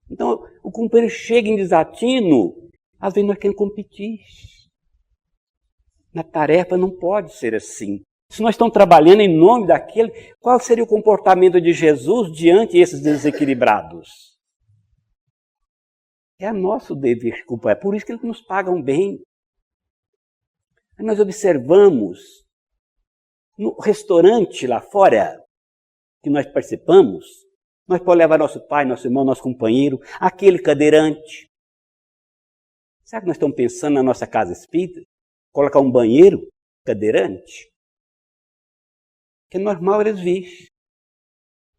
Então, o companheiro chega em desatino, às vezes nós queremos competir. Na tarefa não pode ser assim. Se nós estamos trabalhando em nome daquele, qual seria o comportamento de Jesus diante desses desequilibrados? É nosso dever culpar, é por isso que eles nos pagam bem. Aí nós observamos no restaurante lá fora que nós participamos, nós podemos levar nosso pai, nosso irmão, nosso companheiro, aquele cadeirante. Será que nós estamos pensando na nossa casa espírita? Colocar um banheiro cadeirante? Que é normal eles virem.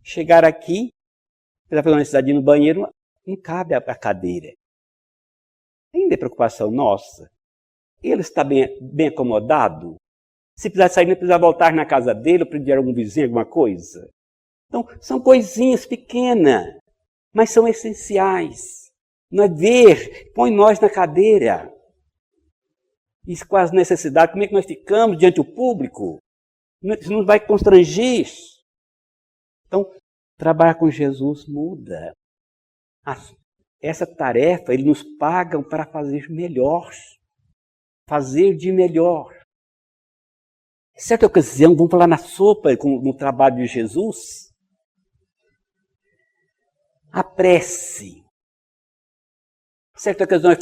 Chegar aqui, precisa fazer uma necessidade no banheiro, não cabe a cadeira. Ainda é preocupação nossa. Ele está bem acomodado? Se precisar sair, não precisa voltar na casa dele ou pedir a algum vizinho alguma coisa. Então, são coisinhas pequenas, mas são essenciais. Não é ver, põe nós na cadeira. Isso com as necessidades, como é que nós ficamos diante do público? Isso nos vai constranger. Então, trabalhar com Jesus muda. Essa tarefa, eles nos pagam para fazer melhor. Fazer de melhor. Em certa ocasião, vamos falar na sopa, no trabalho de Jesus. A prece. Em certa ocasião,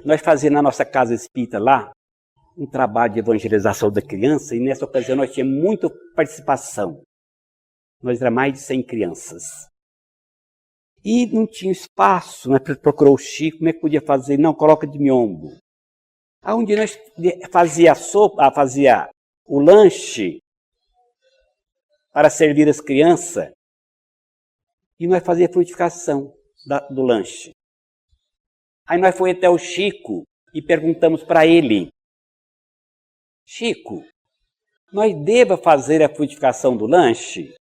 nós fazíamos na nossa casa espírita lá, um trabalho de evangelização da criança, e nessa ocasião nós tínhamos muita participação. Nós éramos mais de 100 crianças. E não tinha espaço, nós procurou o Chico, como é que podia fazer? Não, coloca de miombo. Aí um dia nós fazia o lanche para servir as crianças, e nós fazíamos a frutificação do lanche. Aí nós fomos até o Chico e perguntamos para ele, Chico, nós devemos fazer a frutificação do lanche?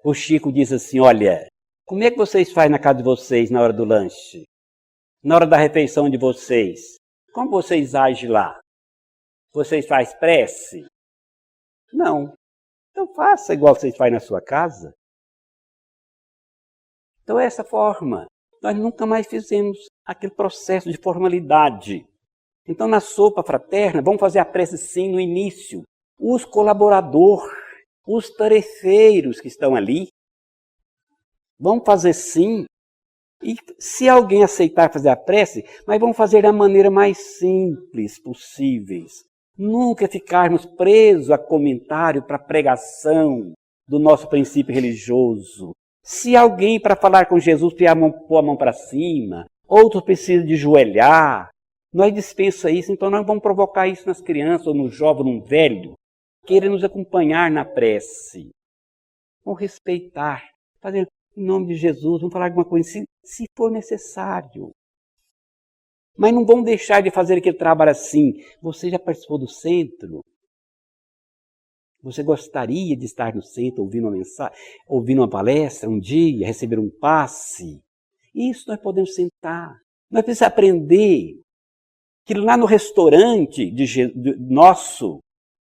O Chico diz assim, olha, como é que vocês fazem na casa de vocês na hora do lanche? Na hora da refeição de vocês? Como vocês agem lá? Vocês fazem prece? Não. Então faça igual vocês fazem na sua casa. Então é essa forma. Nós nunca mais fizemos aquele processo de formalidade. Então, na sopa fraterna, vamos fazer a prece sim no início. Os colaboradores, os tarefeiros que estão ali, vamos fazer sim. E se alguém aceitar fazer a prece, mas vamos fazer da maneira mais simples possíveis. Nunca ficarmos presos a comentário para pregação do nosso princípio religioso. Se alguém, para falar com Jesus, pôr a mão para cima, outros precisam de joelhar, nós dispensa isso, então nós vamos provocar isso nas crianças, ou no jovem, ou no velho, querer nos acompanhar na prece. Vamos respeitar, fazer em nome de Jesus, vamos falar alguma coisa, se for necessário. Mas não vamos deixar de fazer aquele trabalho assim. Você já participou do centro? Você gostaria de estar no centro ouvindo uma mensagem, ouvindo uma palestra um dia, receber um passe? Isso nós podemos sentar. Nós precisamos aprender que lá no restaurante nosso,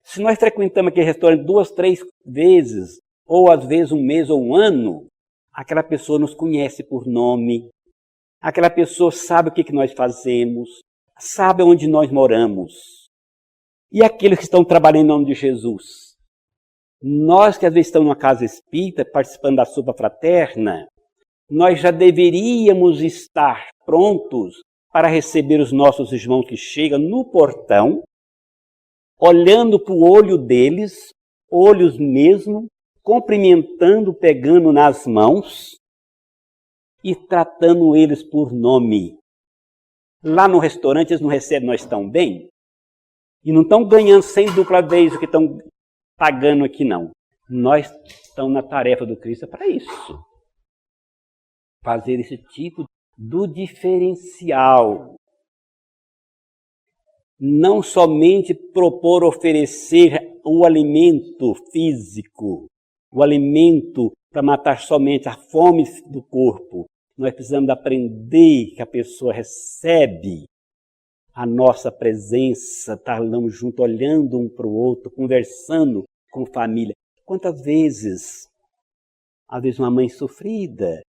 se nós frequentamos aquele restaurante 2, 3 vezes, ou às vezes um mês ou um ano, aquela pessoa nos conhece por nome, aquela pessoa sabe o que nós fazemos, sabe onde nós moramos. E aqueles que estão trabalhando em nome de Jesus? Nós que às vezes estamos numa casa espírita, participando da sopa fraterna, nós já deveríamos estar prontos para receber os nossos irmãos que chegam no portão, olhando para o olho deles, olhos mesmo, cumprimentando, pegando nas mãos e tratando eles por nome. Lá no restaurante eles não recebem nós tão bem e não estão ganhando 100 dupla vez o que estão pagando aqui não. Nós estamos na tarefa do Cristo para isso. Fazer esse tipo do diferencial. Não somente propor oferecer o alimento físico, o alimento para matar somente a fome do corpo. Nós precisamos aprender que a pessoa recebe a nossa presença, estarmos juntos, olhando um para o outro, conversando com família. Quantas vezes, às vezes uma mãe sofrida,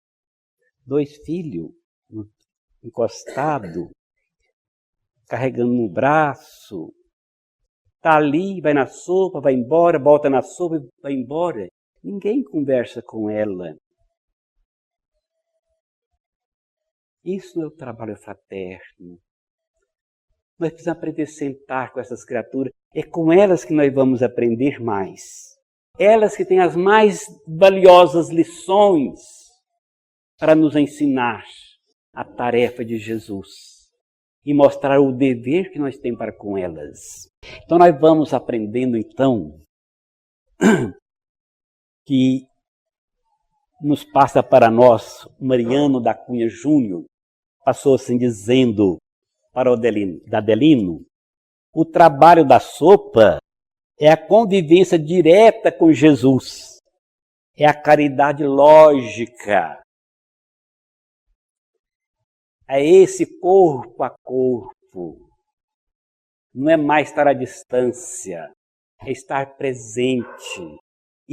2 filhos encostados, carregando no braço. Está ali, vai na sopa, vai embora, volta na sopa e vai embora. Ninguém conversa com ela. Isso não é o trabalho fraterno. Nós precisamos aprender a sentar com essas criaturas. É com elas que nós vamos aprender mais. Elas que têm as mais valiosas lições para nos ensinar a tarefa de Jesus e mostrar o dever que nós temos para com elas. Então nós vamos aprendendo então que nos passa para nós Mariano da Cunha Júnior, passou assim dizendo para o Adelino, o trabalho da sopa é a convivência direta com Jesus, é a caridade lógica, é esse corpo a corpo, não é mais estar à distância, é estar presente.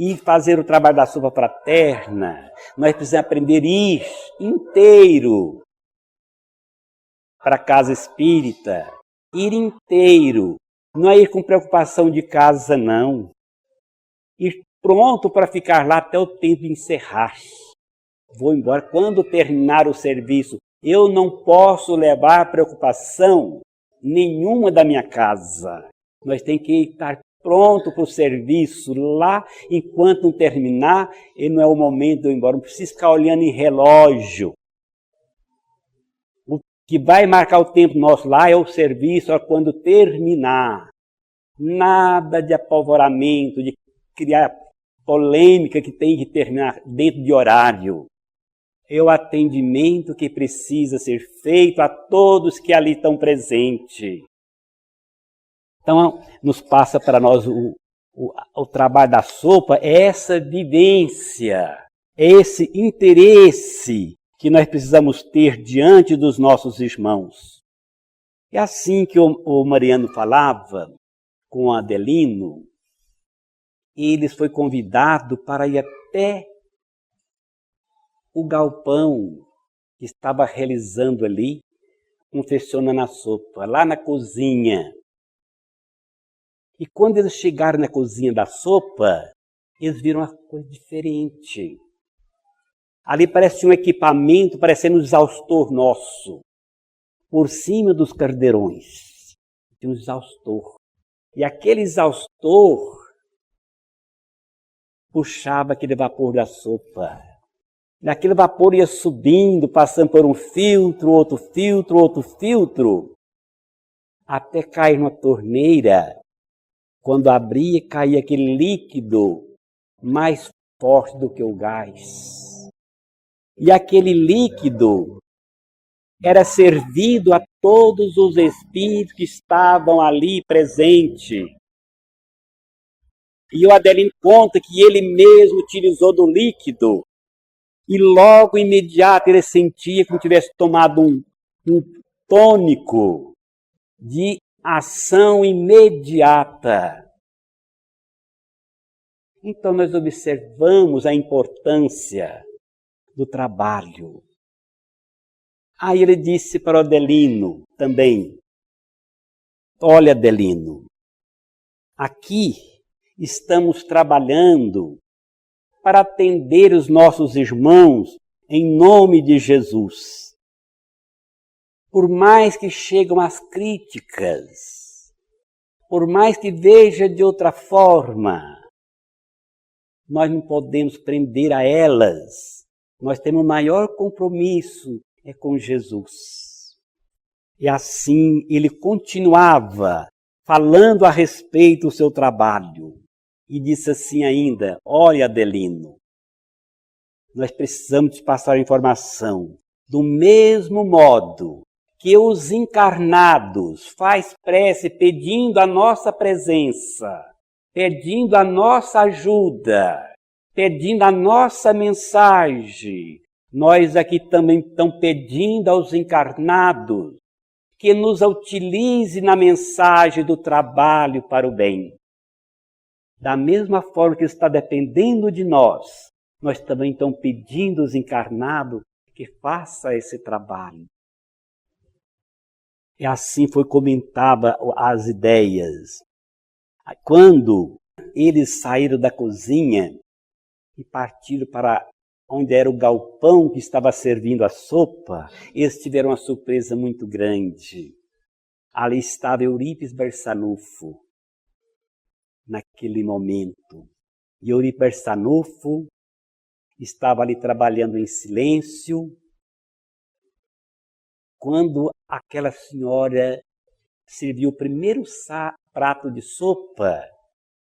E fazer o trabalho da sopa fraterna, nós precisamos aprender a ir inteiro para a casa espírita, ir inteiro, não é ir com preocupação de casa, não. Ir pronto para ficar lá até o tempo de encerrar. Vou embora. Quando terminar o serviço, eu não posso levar preocupação nenhuma da minha casa. Nós temos que estar pronto para o serviço lá, enquanto não terminar, e não é o momento de eu ir embora. Não preciso ficar olhando em relógio. O que vai marcar o tempo nosso lá é o serviço, quando terminar. Nada de apavoramento, de criar polêmica que tem que terminar dentro de horário. É o atendimento que precisa ser feito a todos que ali estão presentes. Então, nos passa para nós o trabalho da sopa, é essa vivência, é esse interesse que nós precisamos ter diante dos nossos irmãos. É assim que o Mariano falava com o Adelino, ele foi convidado para ir até o galpão que estava realizando ali, confeccionando a sopa, lá na cozinha. E quando eles chegaram na cozinha da sopa, eles viram uma coisa diferente. Ali parecia um equipamento, parecendo um exaustor nosso. Por cima dos caldeirões, tinha um exaustor. E aquele exaustor puxava aquele vapor da sopa. E aquele vapor ia subindo, passando por um filtro, outro filtro, até cair numa torneira. Quando abria, caía aquele líquido mais forte do que o gás. E aquele líquido era servido a todos os espíritos que estavam ali presentes. E o Adelino conta que ele mesmo utilizou do líquido e logo, imediato, ele sentia como tivesse tomado um tônico de ação imediata. Então nós observamos a importância do trabalho. Aí ele disse para o Adelino também, olha Adelino, aqui estamos trabalhando para atender os nossos irmãos em nome de Jesus. Por mais que chegam as críticas, por mais que veja de outra forma, nós não podemos prender a elas. Nós temos o maior compromisso é com Jesus. E assim ele continuava falando a respeito do seu trabalho. E disse assim ainda, olha Adelino, nós precisamos te passar a informação. Do mesmo modo que os encarnados faz prece pedindo a nossa presença, pedindo a nossa ajuda, pedindo a nossa mensagem, nós aqui também estamos pedindo aos encarnados que nos utilize na mensagem do trabalho para o bem. Da mesma forma que está dependendo de nós, nós também estamos pedindo aos encarnados que façam esse trabalho. E assim foi comentada as ideias. Quando eles saíram da cozinha e partiram para onde era o galpão que estava servindo a sopa, eles tiveram uma surpresa muito grande. Ali estava Eurípides Barçanufo, naquele momento. E Eurípides Barçanufo estava ali trabalhando em silêncio, quando aquela senhora serviu o primeiro prato de sopa.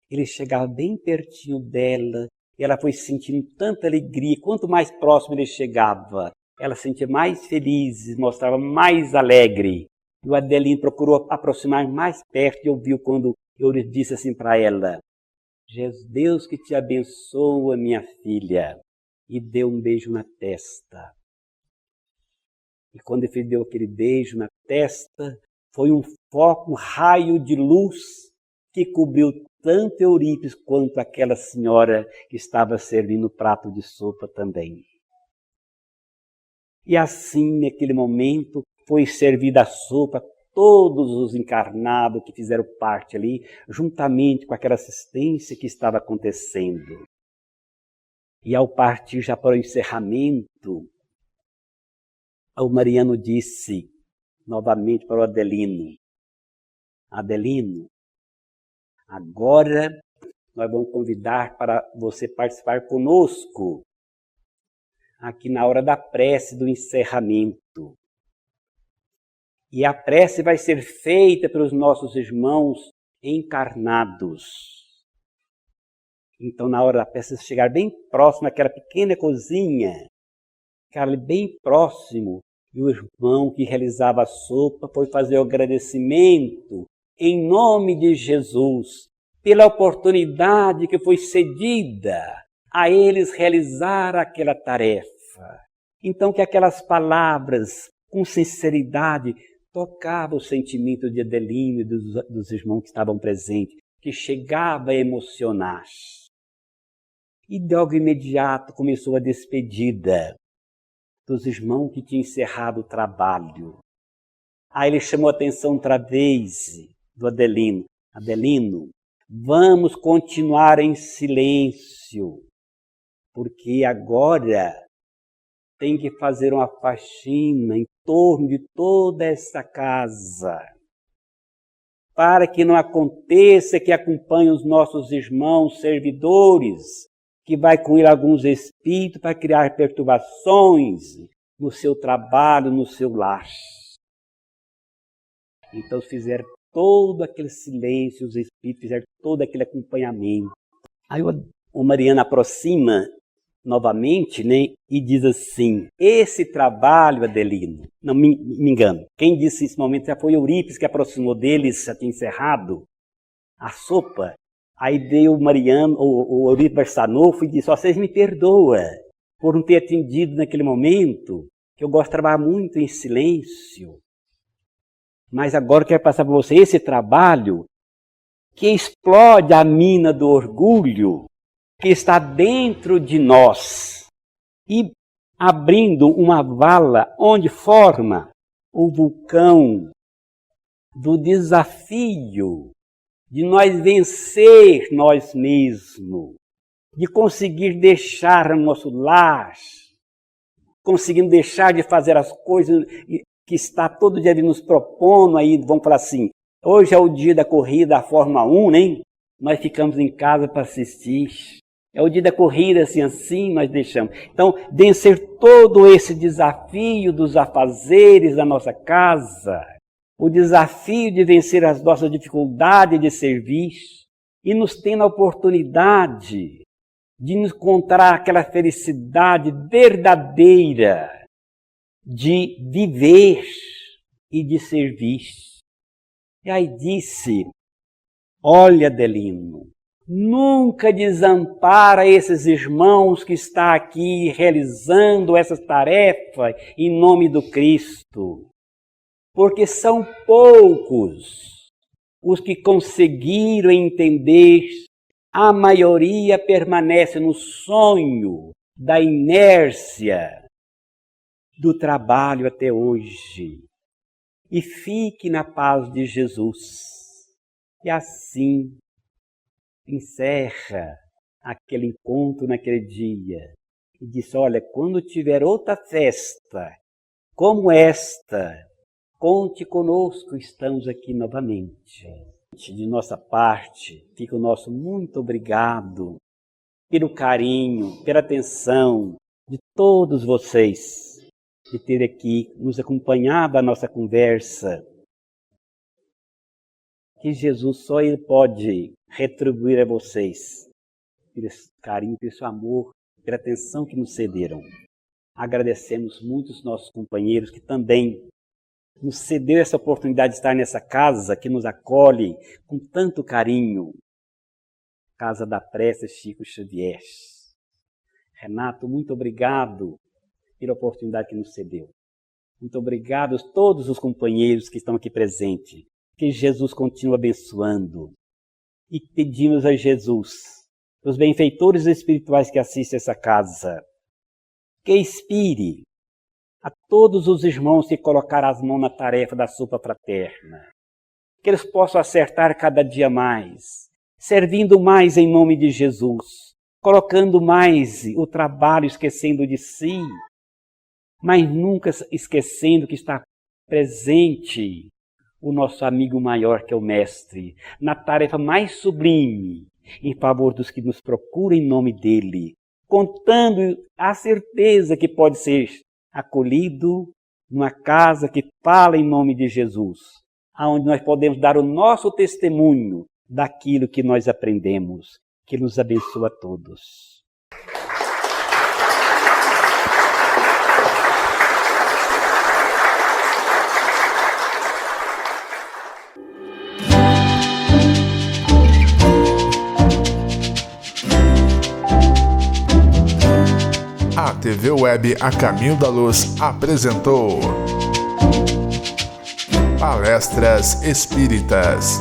Ele chegava bem pertinho dela, e ela foi sentindo tanta alegria. Quanto mais próximo ele chegava, ela se sentia mais feliz, mostrava mais alegre. E o Adelino procurou aproximar mais perto e ouviu quando eu disse assim para ela: Deus que te abençoa, minha filha. E deu um beijo na testa. E quando ele deu aquele beijo na testa, foi um foco, um raio de luz que cobriu tanto Eurípides quanto aquela senhora que estava servindo o prato de sopa também. E assim, naquele momento, foi servida a sopa, todos os encarnados que fizeram parte ali, juntamente com aquela assistência que estava acontecendo. E ao partir já para o encerramento, o Mariano disse novamente para o Adelino: Adelino, agora nós vamos convidar para você participar conosco aqui na hora da prece do encerramento. E a prece vai ser feita pelos nossos irmãos encarnados. Então, na hora da prece, você chegar bem próximo àquela pequena cozinha, ficar ali bem próximo, e o irmão que realizava a sopa foi fazer o agradecimento em nome de Jesus, pela oportunidade que foi cedida a eles realizar aquela tarefa. Então, que aquelas palavras, com sinceridade, tocavam o sentimento de Adelino e dos irmãos que estavam presentes, que chegava a emocionar. E logo imediato começou a despedida dos irmãos que tinham encerrado o trabalho. Aí ele chamou a atenção outra vez do Adelino. Adelino, vamos continuar em silêncio, porque agora tem que fazer uma faxina em torno de toda essa casa, para que não aconteça que acompanhe os nossos irmãos servidores, que vai com ele alguns espíritos para criar perturbações no seu trabalho, no seu lar. Então fizeram todo aquele silêncio, os espíritos fizeram todo aquele acompanhamento. Aí o Mariano aproxima novamente, né, e diz assim: esse trabalho, Adelino, não me engano, quem disse nesse momento já foi Eurípides, que aproximou deles, já tinha encerrado a sopa. Aí veio o Mariano, o Eurípides Barçanufo, e disse: vocês me perdoam por não ter atendido naquele momento, que eu gosto de trabalhar muito em silêncio. Mas agora eu quero passar para você esse trabalho que explode a mina do orgulho que está dentro de nós e abrindo uma vala onde forma o vulcão do desafio de nós vencer nós mesmos, de conseguir deixar o nosso lar, conseguindo deixar de fazer as coisas que está todo dia nos propondo. Aí vamos falar assim: hoje é o dia da corrida da Fórmula 1, né? Nós ficamos em casa para assistir. É o dia da corrida, assim nós deixamos. Então, vencer todo esse desafio dos afazeres da nossa casa, o desafio de vencer as nossas dificuldades de servir, e nos tendo a oportunidade de encontrar aquela felicidade verdadeira de viver e de servir. E aí disse: olha, Adelino, nunca desampara esses irmãos que está aqui realizando essa tarefa em nome do Cristo, porque são poucos os que conseguiram entender. A maioria permanece no sonho da inércia do trabalho até hoje. e fique na paz de Jesus. E assim encerra aquele encontro naquele dia. E disse, olha, quando tiver outra festa como esta, conte conosco, estamos aqui novamente. De nossa parte, fica o nosso muito obrigado pelo carinho, pela atenção de todos vocês, de ter aqui nos acompanhado a nossa conversa. Que Jesus só Ele pode retribuir a vocês por esse carinho, por esse amor, pela atenção que nos cederam. Agradecemos muito os nossos companheiros que também nos cedeu essa oportunidade de estar nessa casa que nos acolhe com tanto carinho. Casa da Prece Chico Xavier. Renato, muito obrigado pela oportunidade que nos cedeu. Muito obrigado a todos os companheiros que estão aqui presentes. Que Jesus continue abençoando. E pedimos a Jesus, os benfeitores espirituais que assistem essa casa, que inspire a todos os irmãos que colocaram as mãos na tarefa da sopa fraterna. Que eles possam acertar cada dia mais, servindo mais em nome de Jesus, colocando mais o trabalho, esquecendo de si, mas nunca esquecendo que está presente o nosso amigo maior, que é o Mestre, na tarefa mais sublime, em favor dos que nos procuram em nome dele, contando a certeza que pode ser acolhido numa casa que fala em nome de Jesus, aonde nós podemos dar o nosso testemunho daquilo que nós aprendemos. Que nos abençoe a todos. A TV Web A Caminho da Luz apresentou Palestras Espíritas.